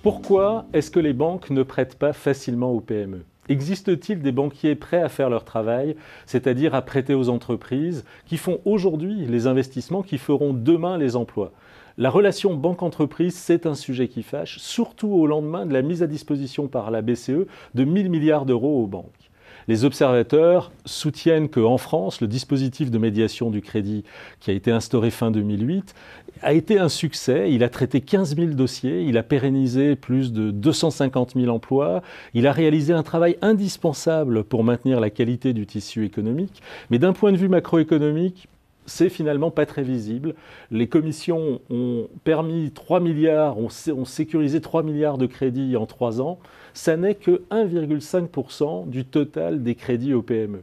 Pourquoi est-ce que les banques ne prêtent pas facilement aux PME? Existe-t-il des banquiers prêts à faire leur travail, c'est-à-dire à prêter aux entreprises, qui font aujourd'hui les investissements qui feront demain les emplois? La relation banque-entreprise, c'est un sujet qui fâche, surtout au lendemain de la mise à disposition par la BCE de 1 000 milliards d'euros aux banques. Les observateurs soutiennent qu'en France, le dispositif de médiation du crédit qui a été instauré fin 2008 a été un succès. Il a traité 15 000 dossiers, il a pérennisé plus de 250 000 emplois, il a réalisé un travail indispensable pour maintenir la qualité du tissu économique. Mais d'un point de vue macroéconomique, c'est finalement pas très visible. Les commissions ont permis 3 milliards, ont sécurisé 3 milliards de crédits en 3 ans. Ça n'est que 1,5% du total des crédits aux PME.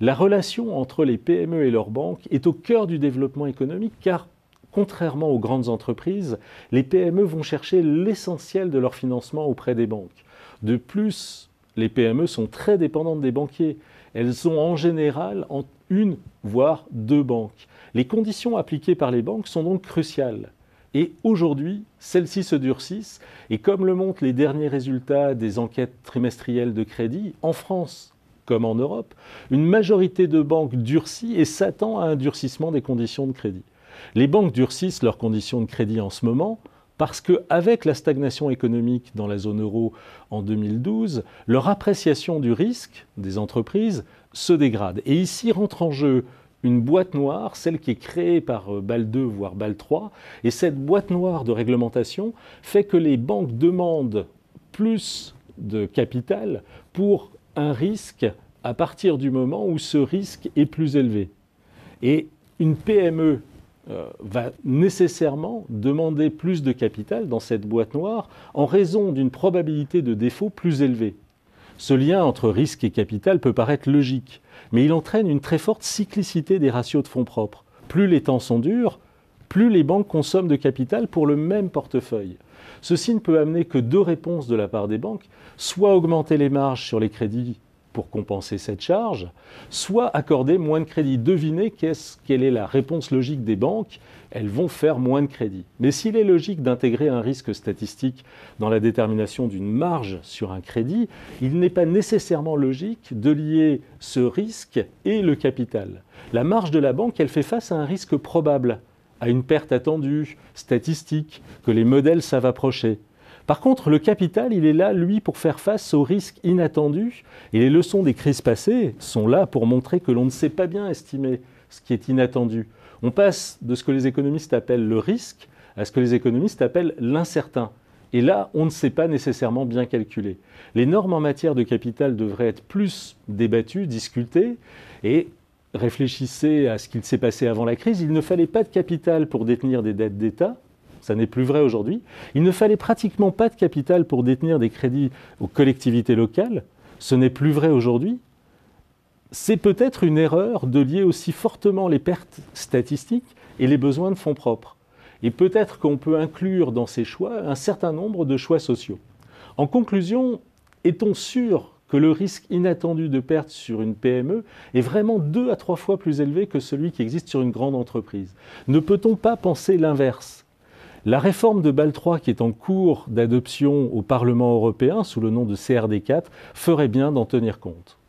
La relation entre les PME et leurs banques est au cœur du développement économique car, contrairement aux grandes entreprises, les PME vont chercher l'essentiel de leur financement auprès des banques. De plus, les PME sont très dépendantes des banquiers. Elles sont en général en une, voire deux banques. Les conditions appliquées par les banques sont donc cruciales. Et aujourd'hui, celles-ci se durcissent. Et comme le montrent les derniers résultats des enquêtes trimestrielles de crédit, en France comme en Europe, une majorité de banques durcit et s'attend à un durcissement des conditions de crédit. Les banques durcissent leurs conditions de crédit en ce moment parce qu'avec la stagnation économique dans la zone euro en 2012, leur appréciation du risque des entreprises se dégrade. Et ici rentre en jeu une boîte noire, celle qui est créée par BAL 2, voire BAL 3. Et cette boîte noire de réglementation fait que les banques demandent plus de capital pour un risque à partir du moment où ce risque est plus élevé. Et une PME va nécessairement demander plus de capital dans cette boîte noire en raison d'une probabilité de défaut plus élevée. Ce lien entre risque et capital peut paraître logique, mais il entraîne une très forte cyclicité des ratios de fonds propres. Plus les temps sont durs, plus les banques consomment de capital pour le même portefeuille. Ceci ne peut amener que deux réponses de la part des banques, soit augmenter les marges sur les crédits pour compenser cette charge, soit accorder moins de crédit. Devinez quelle est la réponse logique des banques? Elles vont faire moins de crédit. Mais s'il est logique d'intégrer un risque statistique dans la détermination d'une marge sur un crédit, il n'est pas nécessairement logique de lier ce risque et le capital. La marge de la banque, elle fait face à un risque probable, à une perte attendue, statistique, que les modèles savent approcher. Par contre, le capital, il est là, lui, pour faire face aux risques inattendus. Et les leçons des crises passées sont là pour montrer que l'on ne sait pas bien estimer ce qui est inattendu. On passe de ce que les économistes appellent le risque à ce que les économistes appellent l'incertain. Et là, on ne sait pas nécessairement bien calculer. Les normes en matière de capital devraient être plus débattues, discutées, et réfléchissez à ce qu'il s'est passé avant la crise. Il ne fallait pas de capital pour détenir des dettes d'État. Ça n'est plus vrai aujourd'hui. Il ne fallait pratiquement pas de capital pour détenir des crédits aux collectivités locales. Ce n'est plus vrai aujourd'hui. C'est peut-être une erreur de lier aussi fortement les pertes statistiques et les besoins de fonds propres. Et peut-être qu'on peut inclure dans ces choix un certain nombre de choix sociaux. En conclusion, est-on sûr que le risque inattendu de perte sur une PME est vraiment 2 à 3 fois plus élevé que celui qui existe sur une grande entreprise? Ne peut-on pas penser l'inverse? La réforme de BAL 3 qui est en cours d'adoption au Parlement européen sous le nom de CRD 4 ferait bien d'en tenir compte.